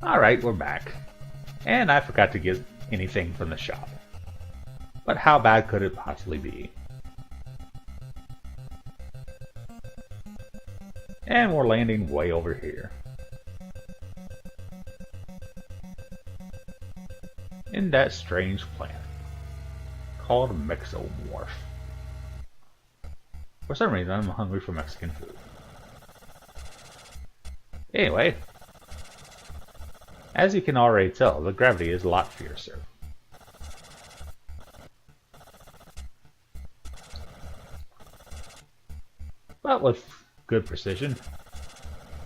Alright, we're back. And I forgot to get anything from the shop. But how bad could it possibly be? And we're landing way over here. In that strange planet called Mexomorph. For some reason, I'm hungry for Mexican food. Anyway, as you can already tell, the gravity is a lot fiercer. But with good precision,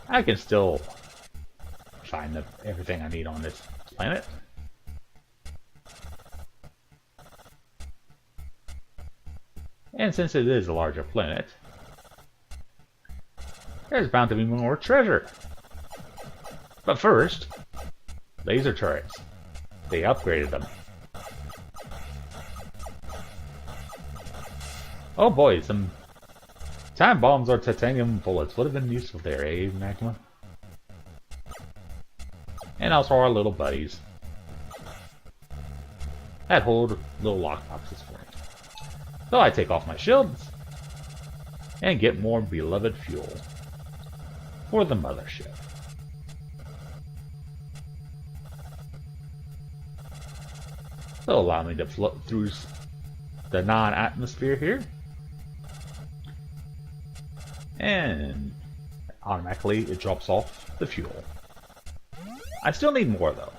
I can still find everything I need on this planet. And since it is a larger planet, there's bound to be more treasure. But first, laser turrets. They upgraded them. Oh boy, some time bombs or titanium bullets would have been useful there, eh, Magma? And also our little buddies that hold little lockboxes for me. So I take off my shields and get more beloved fuel for the mothership. So allow me to float through the non-atmosphere here. And automatically it drops off the fuel. I still need more though.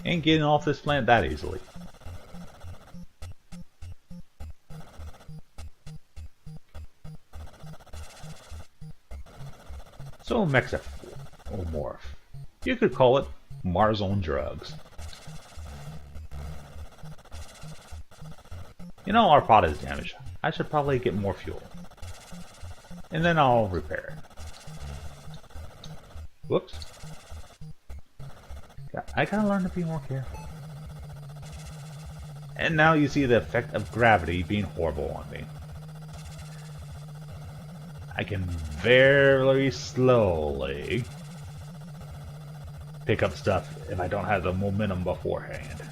Ain't getting off this planet that easily. So Mexomorph. You could call it Mars on drugs. You know, our pod is damaged. I should probably get more fuel. And then I'll repair it. Whoops. I gotta learn to be more careful. And now you see the effect of gravity being horrible on me. I can very slowly pick up stuff if I don't have the momentum beforehand.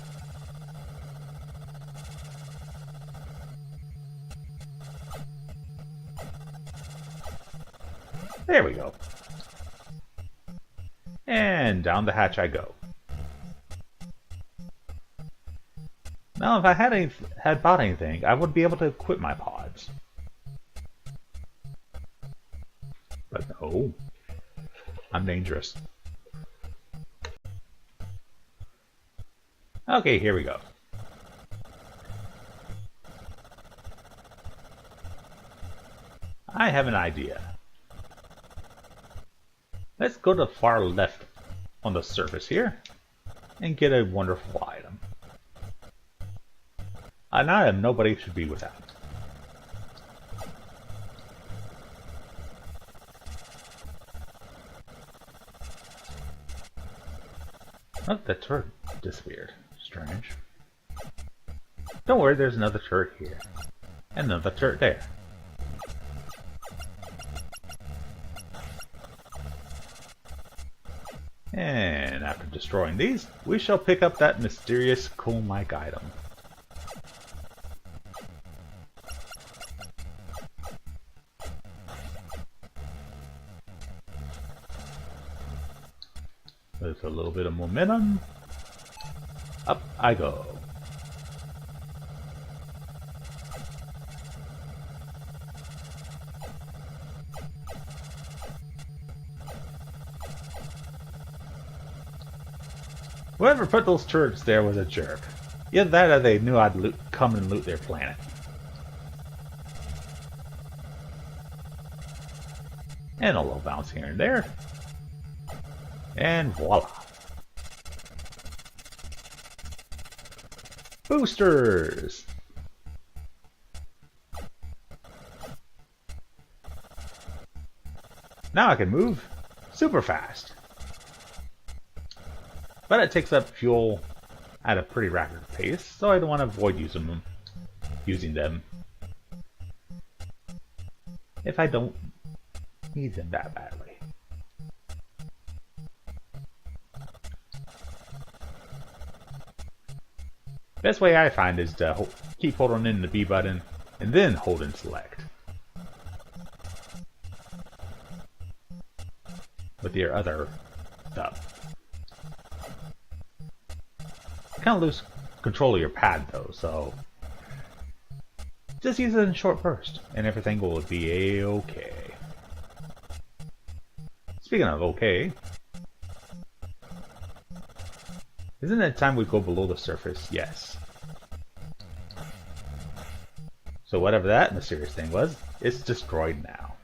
There we go. And down the hatch I go. Now if I had bought anything, I would be able to equip my pods. But no, I'm dangerous. Okay, here we go. I have an idea. Let's go to the far left on the surface here and get a wonderful item. An item nobody should be without. Oh, the turret disappeared. Strange. Don't worry, there's another turret here. And another turret there. And after destroying these, we shall pick up that mysterious cone-like item. With a little bit of momentum, up I go. Whoever put those turrets there was a jerk. Either that or they knew I'd come and loot their planet. And a little bounce here and there. And voila. Boosters! Now I can move super fast. But it takes up fuel at a pretty rapid pace, so I don't want to avoid using them if I don't need them that badly. Best way I find is to keep holding in the B button and then hold and select with your other thumb. Kind of lose control of your pad though, so just use it in short bursts and everything will be a-okay. Speaking of okay, isn't it time we go below the surface? Yes. So whatever that mysterious thing was, it's destroyed now.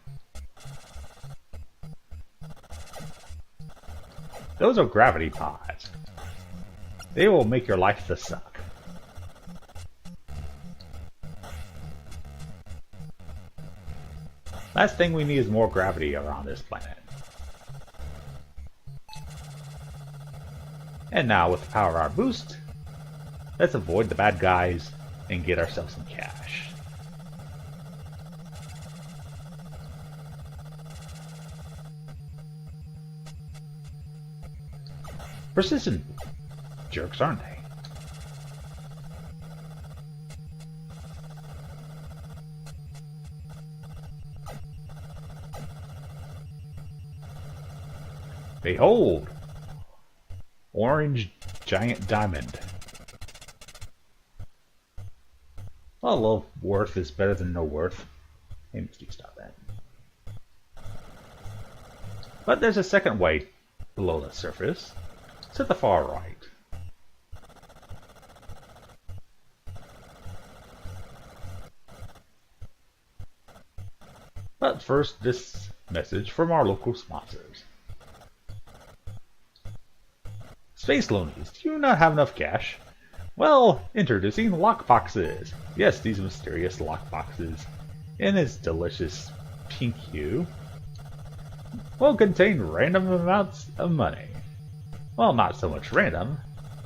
Those are gravity pods. They will make your life the suck. Last thing we need is more gravity around this planet. And now with the power hour boost, let's avoid the bad guys and get ourselves some cash. Persistent jerks, aren't they? Behold! Orange giant diamond. Well, a little worth is better than no worth. Maybe stop that. But there's a second way below the surface. It's at the far right. But first, this message from our local sponsors. Space Loonies, do you not have enough cash? Well, introducing lockboxes. Yes, these mysterious lockboxes, in its delicious pink hue, will contain random amounts of money. Well, not so much random,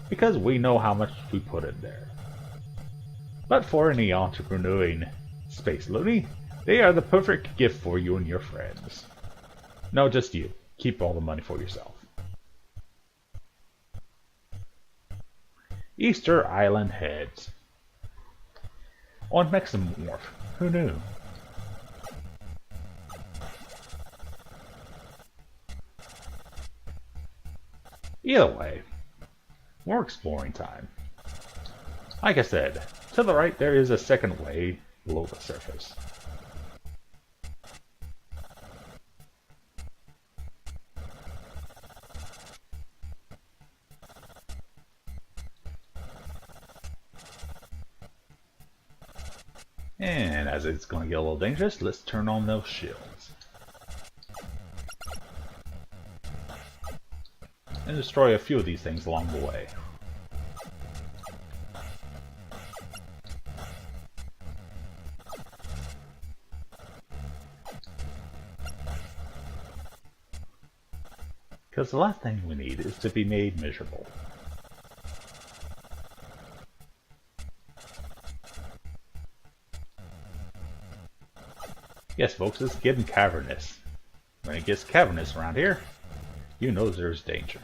because we know how much we put in there. But for any entrepreneuring Space Looney, they are the perfect gift for you and your friends. No, just you. Keep all the money for yourself. Easter Island Heads. On Magma. Who knew? Either way, more exploring time. Like I said, to the right there is a second way below the surface. And as it's going to get a little dangerous, let's turn on those shields. And destroy a few of these things along the way. Because the last thing we need is to be made miserable. Yes, folks, it's getting cavernous. When it gets cavernous around here, you know there's danger.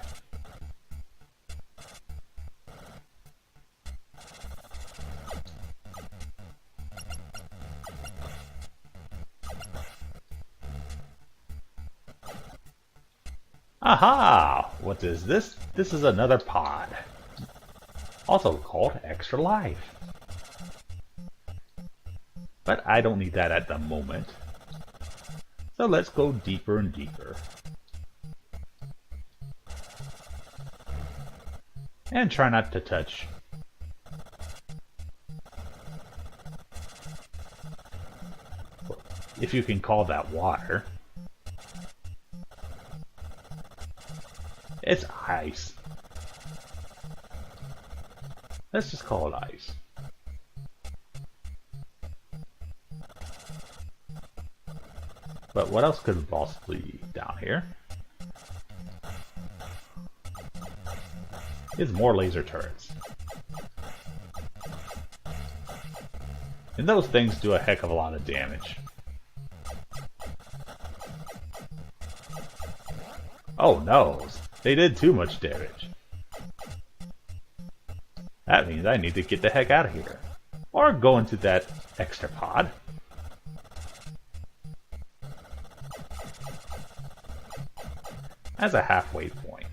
Aha! What is this? This is another pod. Also called Extra Life. But I don't need that at the moment. So let's go deeper and deeper. And try not to touch. If you can call that water. It's ice. Let's just call it ice. But what else could possibly be down here? It's more laser turrets. And those things do a heck of a lot of damage. Oh no, they did too much damage. That means I need to get the heck out of here. Or go into that extra pod. As a halfway point.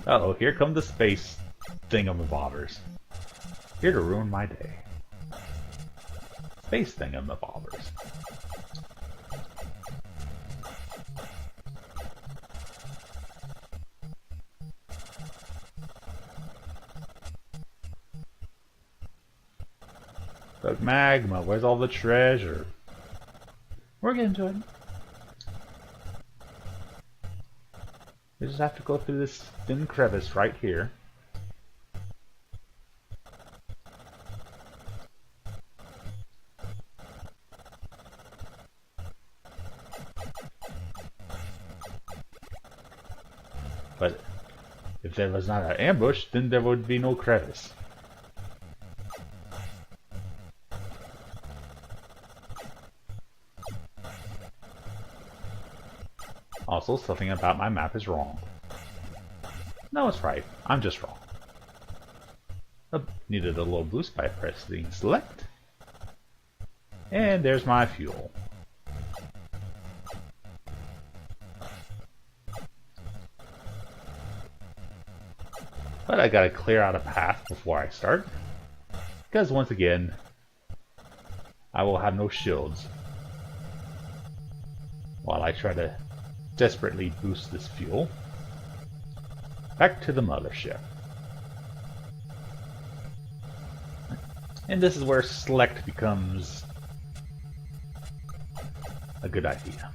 Uh-oh, here come the space thingamabobbers. Here to ruin my day. Space thingamabobbers. But Magma, where's all the treasure? We're getting to it. We just have to go through this thin crevice right here. But if there was not an ambush, then there would be no crevice. Also, something about my map is wrong. No, it's right. I'm just wrong. Needed a little boost by pressing select. And there's my fuel. But I gotta clear out a path before I start. Because once again, I will have no shields while I try to desperately boost this fuel. Back to the mothership. And this is where select becomes a good idea.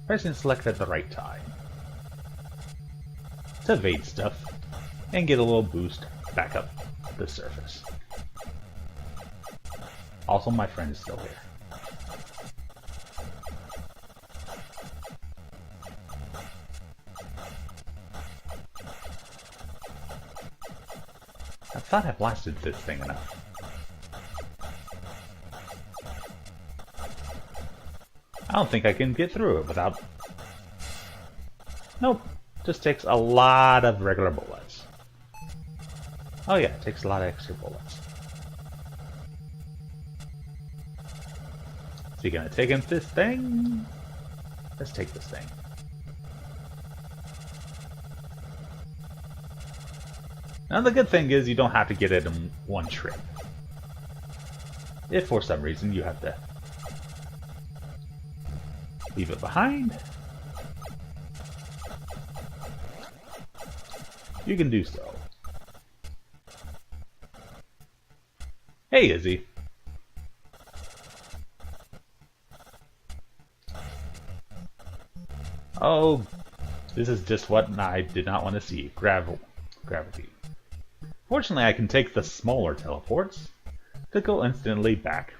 Pressing select at the right time to evade stuff and get a little boost back up the surface. Also, my friend is still here. I thought I blasted this thing enough. I don't think I can get through it without... Nope. Just takes a lot of regular bullets. Oh yeah, it takes a lot of extra bullets. Speaking of taking this thing... Let's take this thing. Now the good thing is you don't have to get it in one trip. If for some reason you have to leave it behind, you can do so. Hey Izzy. Oh, this is just what I did not want to see. Gravity. Fortunately, I can take the smaller teleports to go instantly back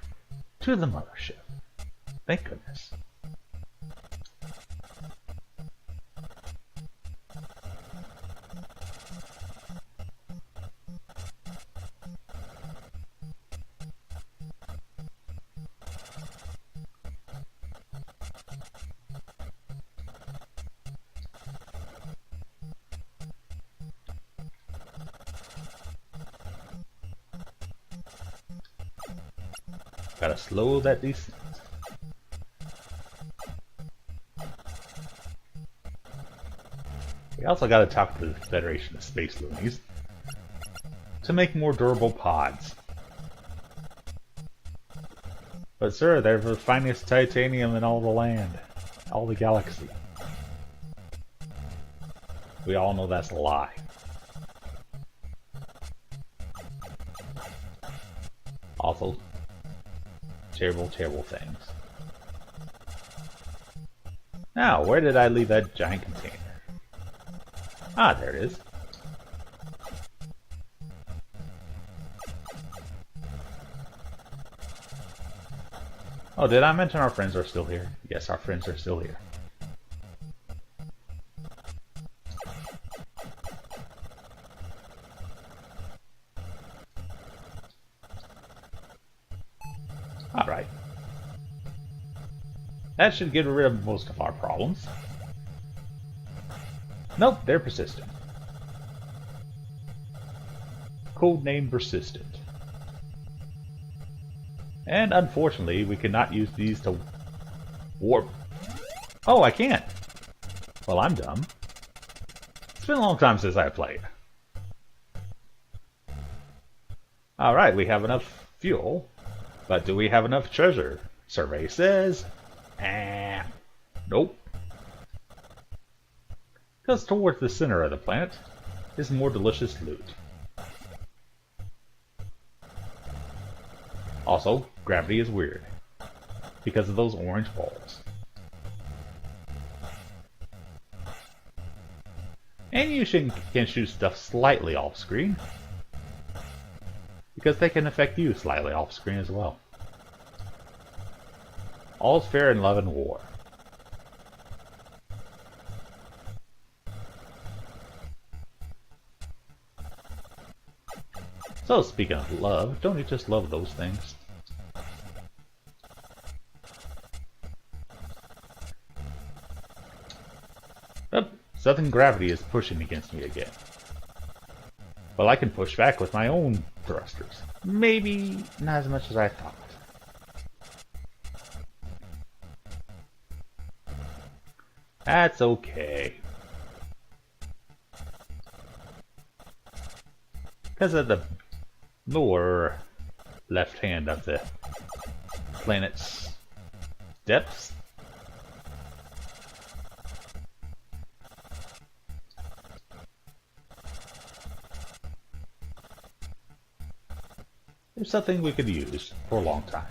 to the mothership. Thank goodness. Gotta slow that descent. We also gotta talk to the Federation of Space Loonies to make more durable pods. But sir, they're the finest titanium in all the land, all the galaxy. We all know that's a lie. Also, terrible, terrible things. Now, where did I leave that giant container? Ah, there it is. Oh, did I mention our friends are still here? Yes, our friends are still here. Alright. That should get rid of most of our problems. Nope, they're persistent. Codename Persistent. And unfortunately, we cannot use these to warp. Oh, I can't. Well, I'm dumb. It's been a long time since I played. Alright, we have enough fuel. But do we have enough treasure? Survey says... nope. Because towards the center of the planet is more delicious loot. Also, gravity is weird. Because of those orange balls. And you can shoot stuff slightly off screen. Because they can affect you slightly off screen as well. All's fair in love and war. So speaking of love, don't you just love those things? Oh, Southern gravity is pushing against me again. Well, I can push back with my own thrusters. Maybe not as much as I thought. That's okay. Because of the lower left hand of the planet's depths. There's something we could use for a long time.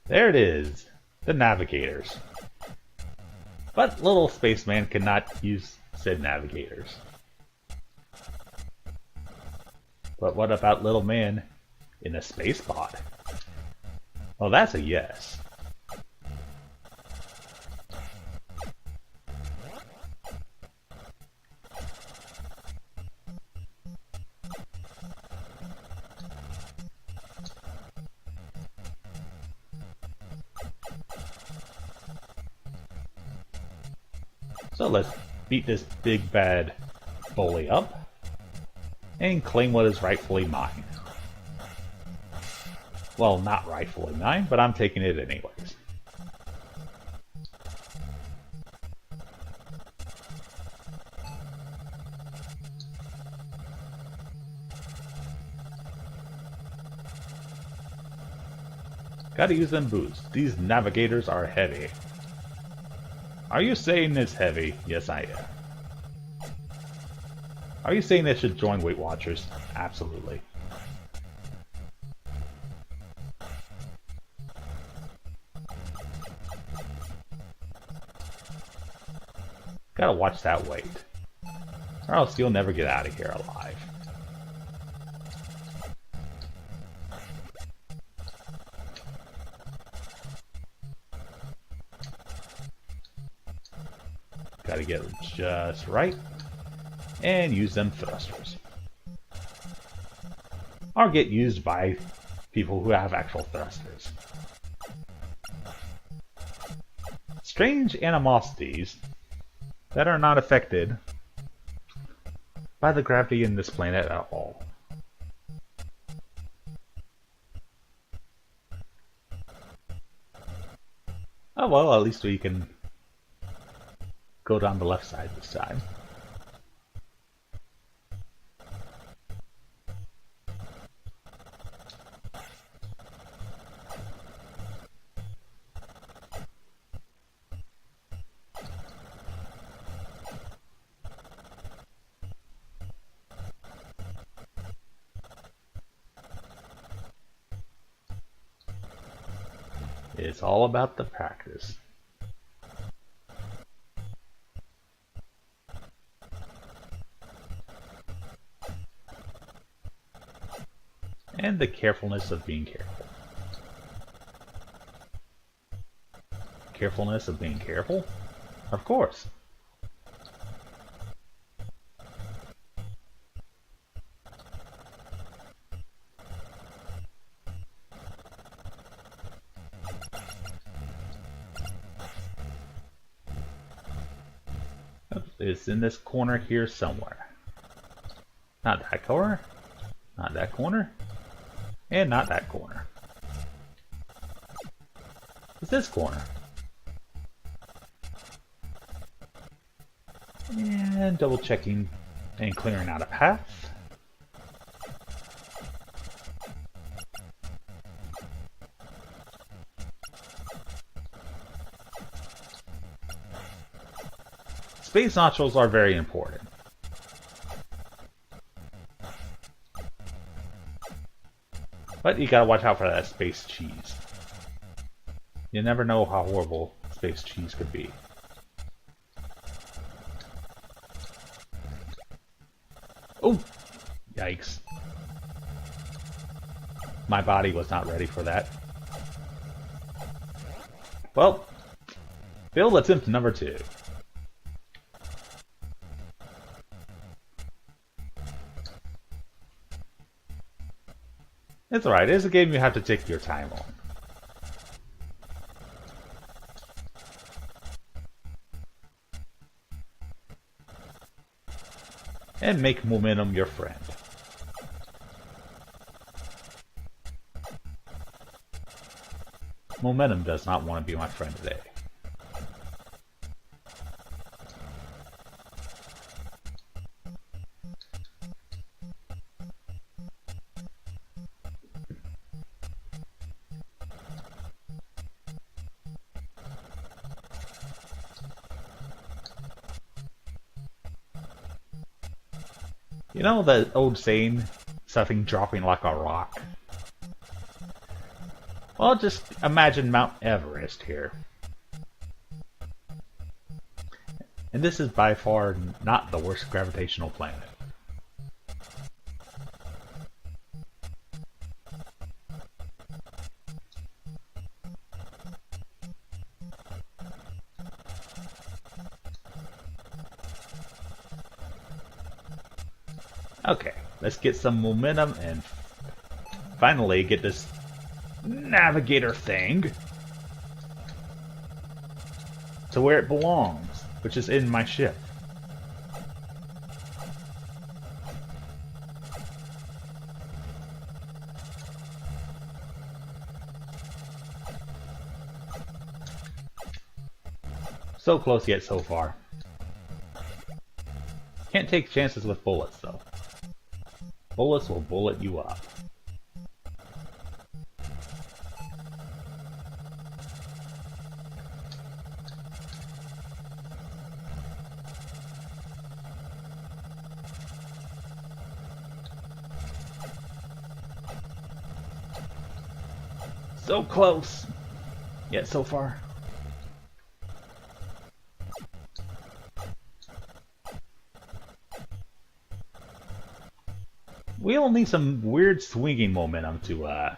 There it is, the navigators. But little spaceman cannot use said navigators. But what about little man in a space pod? Well, that's a yes. So let's beat this big bad bully up and claim what is rightfully mine. Well, not rightfully mine, but I'm taking it anyways. Gotta use them boots. These navigators are heavy. Are you saying it's heavy? Yes, I am. Are you saying they should join Weight Watchers? Absolutely. Gotta watch that weight, or else you'll never get out of here alive. Gotta get it just right, and use them thrusters. Or get used by people who have actual thrusters. Strange animosities that are not affected by the gravity in this planet at all. Oh well, at least we can go down the left side this time. It's all about the practice. And the carefulness of being careful. Carefulness of being careful? Of course. is in this corner here somewhere. Not that corner. Not that corner. And not that corner. It's this corner. And double checking and clearing out a path. Space nodules are very important. But you gotta watch out for that space cheese. You never know how horrible space cheese could be. Oh! Yikes. My body was not ready for that. Well, failed attempt number 2. It's alright, it's a game you have to take your time on. And make momentum your friend. Momentum does not want to be my friend today. You know that old saying, something dropping like a rock? Well, just imagine Mount Everest here. And this is by far not the worst gravitational planet. Okay, let's get some momentum and finally get this navigator thing to where it belongs, which is in my ship. So close yet so far. Can't take chances with bullets though. Bullets will bullet you up. So close, yet so far. We'll need some weird swinging momentum to,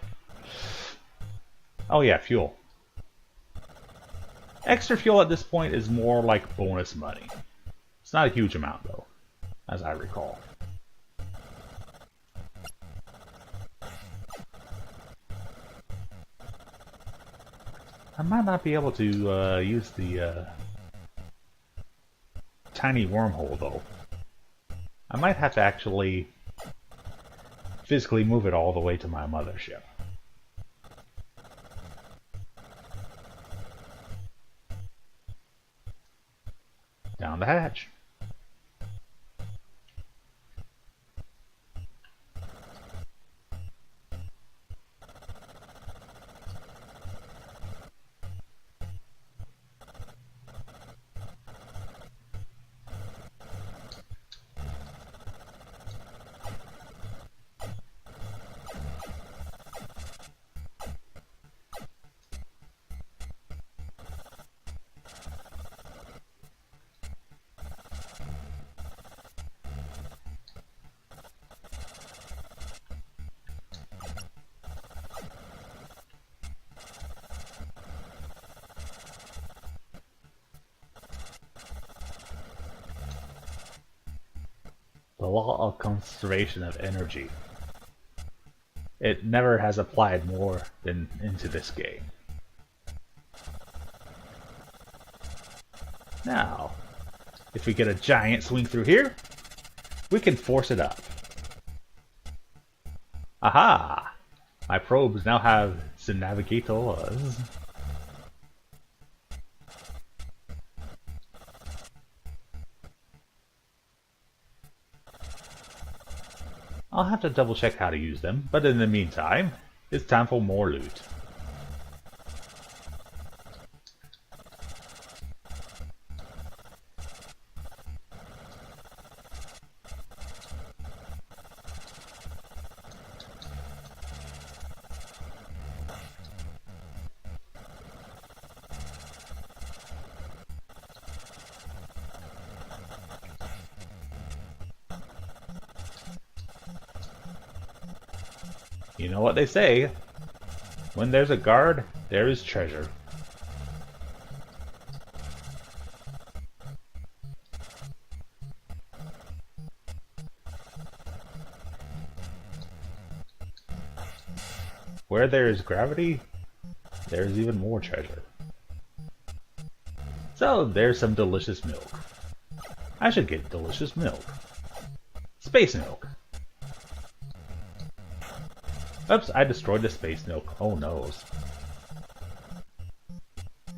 Oh yeah, fuel. Extra fuel at this point is more like bonus money. It's not a huge amount, though, as I recall. I might not be able to use the tiny wormhole, though. I might have to actually physically move it all the way to my mothership. Down the hatch. The law of conservation of energy. It never has applied more than into this game. Now, If we get a giant swing through here, we can force it up. Aha! My probes now have the navigators. I'll have to double check how to use them, but in the meantime, it's time for more loot. You know what they say, when there's a guard, there is treasure. Where there is gravity, there is even more treasure. So there's some delicious milk. I should get delicious milk. Space milk. Oops, I destroyed the space milk. Oh no.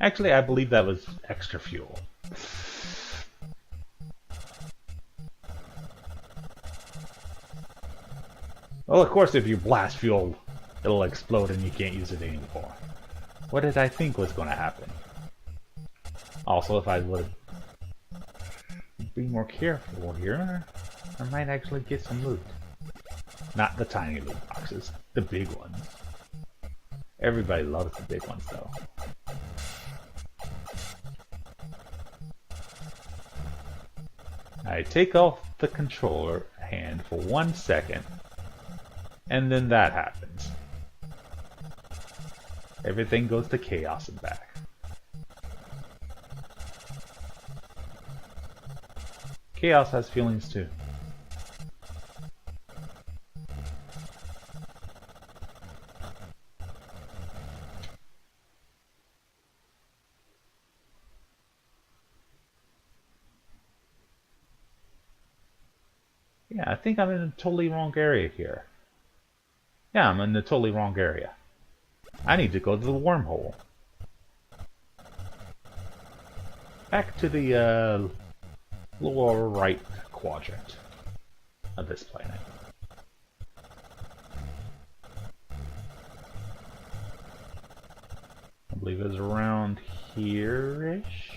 Actually, I believe that was extra fuel. Well, of course, if you blast fuel, it'll explode and you can't use it anymore. What did I think was going to happen? Also, if I would be more careful here, I might actually get some loot. Not the tiny loot boxes, the big ones. Everybody loves the big ones, though. I take off the controller hand for 1 second, and then that happens. Everything goes to chaos and back. Chaos has feelings too. Yeah, I think I'm in a totally wrong area here. Yeah, I'm in the totally wrong area. I need to go to the wormhole. Back to the lower right quadrant of this planet. I believe it's around here-ish.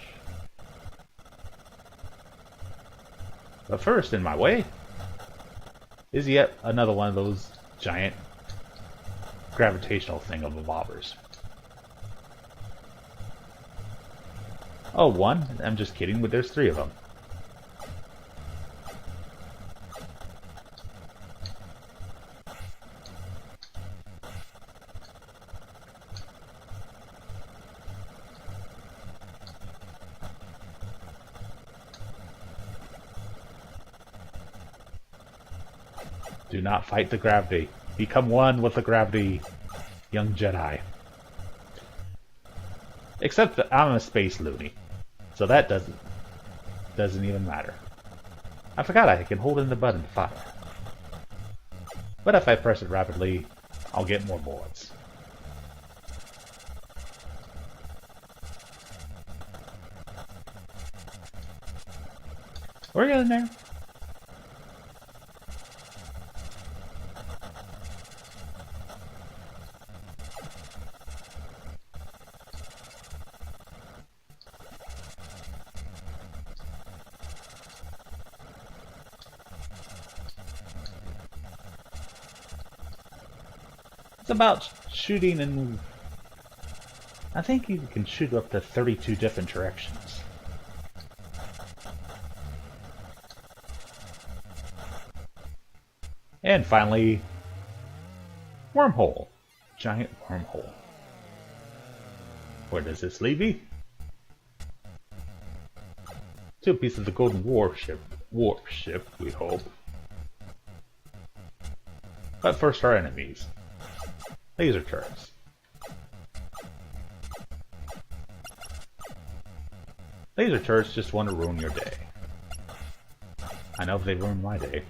But first, in my way, is yet another one of those giant gravitational thingamabobbers. Oh, one? I'm just kidding, but there's 3 of them. Do not fight the gravity. Become one with the gravity, young Jedi. Except that I'm a space loony, so that doesn't even matter. I forgot I can hold in the button to fire. But if I press it rapidly, I'll get more bullets. We're getting there. It's about shooting in... I think you can shoot up to 32 different directions. And finally, wormhole. Giant wormhole. Where does this lead me? To a piece of the golden warp ship, we hope. But first, our enemies. Laser turrets. Laser turrets just want to ruin your day. I know they ruined my day.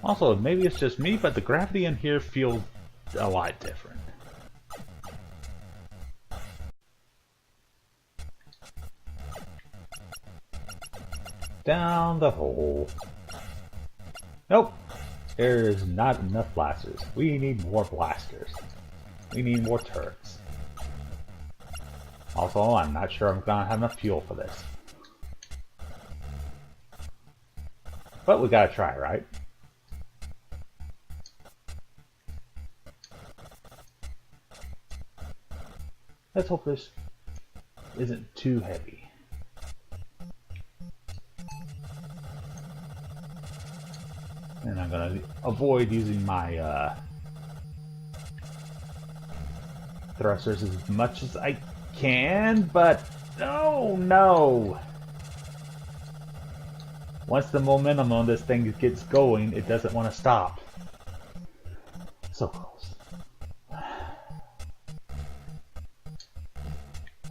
Also, maybe it's just me, but the gravity in here feels a lot different. Down the hole. Nope. There's not enough blasters. We need more blasters. We need more turrets. Also, I'm not sure I'm gonna have enough fuel for this. But we gotta try, right? Let's hope this isn't too heavy. And I'm gonna avoid using my thrusters as much as I can, but no! Once the momentum on this thing gets going, it doesn't want to stop. So close.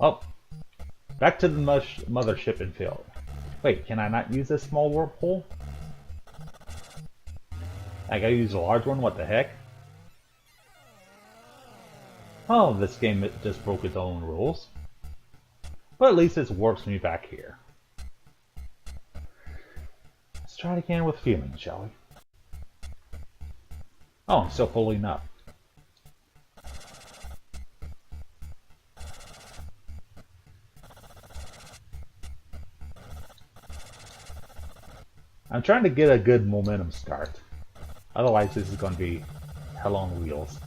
Oh, back to the mothership and field. Wait, can I not use this small warp hole? I gotta use a large one, what the heck? Oh, this game just broke its own rules. But at least it warps me back here. Let's try it again with feeling, shall we? Oh, I'm still pulling up. I'm trying to get a good momentum start. Otherwise, this is going to be hell on wheels.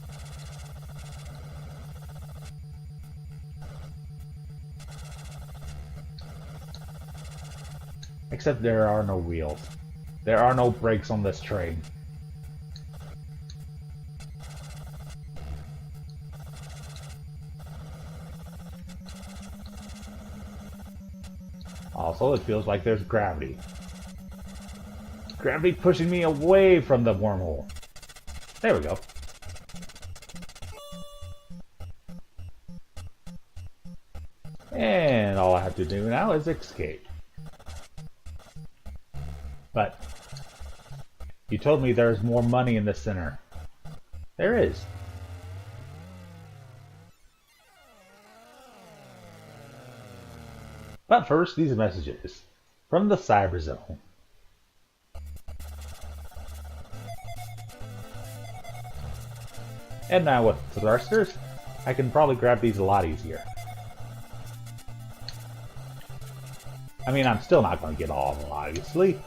Except there are no wheels. There are no brakes on this train. Also, it feels like there's gravity. Gravity pushing me away from the wormhole. There we go. And all I have to do now is escape. But you told me there's more money in the center. There is. But first, these messages from the Cyber Zone. And now with thrusters, I can probably grab these a lot easier. I mean, I'm still not going to get all of them, obviously.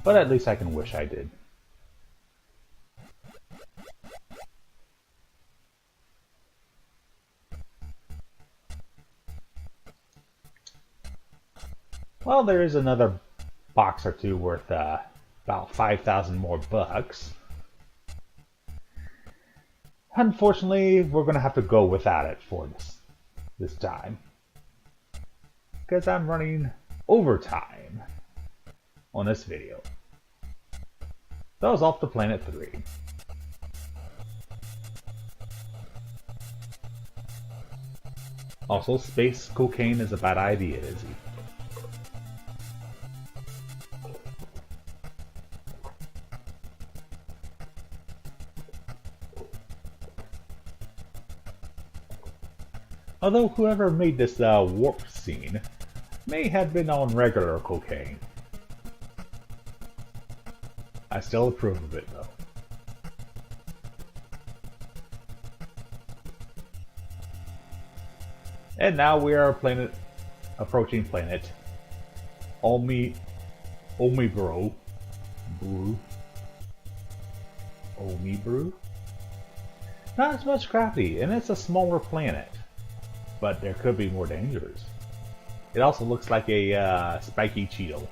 But at least I can wish I did. Well, there is another box or two worth about 5,000 more bucks. Unfortunately, we're going to have to go without it for this time. Because I'm running overtime on this video. That was off to Planet 3. Also, space cocaine is a bad idea, is he? Although whoever made this warp scene may have been on regular cocaine. I still approve of it though. And now we are approaching planet Omibro. Not as much gravity, and it's a smaller planet. But there could be more dangers. It also looks like a spiky Cheeto.